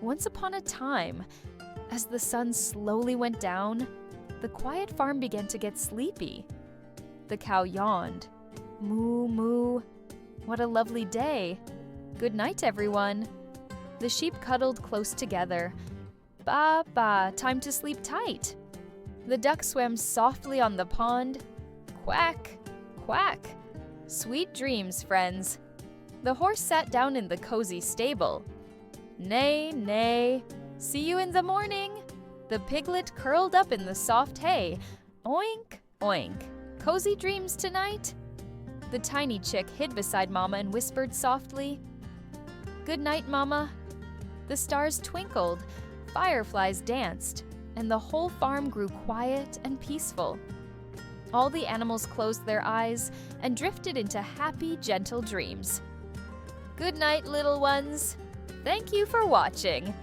Once upon a time, as the sun slowly went down, the quiet farm began to get sleepy. The cow yawned. Moo, moo. What a lovely day. Good night, everyone. The sheep cuddled close together. Ba, ba, time to sleep tight. The duck swam softly on the pond. Quack, quack. Sweet dreams, friends. The horse sat down in the cozy stable. Neigh, neigh. See you in the morning. The piglet curled up in the soft hay. Oink, oink. Cozy dreams tonight? The tiny chick hid beside Mama and whispered softly, Good night, Mama. The stars twinkled, fireflies danced, and the whole farm grew quiet and peaceful. All the animals closed their eyes and drifted into happy, gentle dreams. Good night, little ones. Thank you for watching.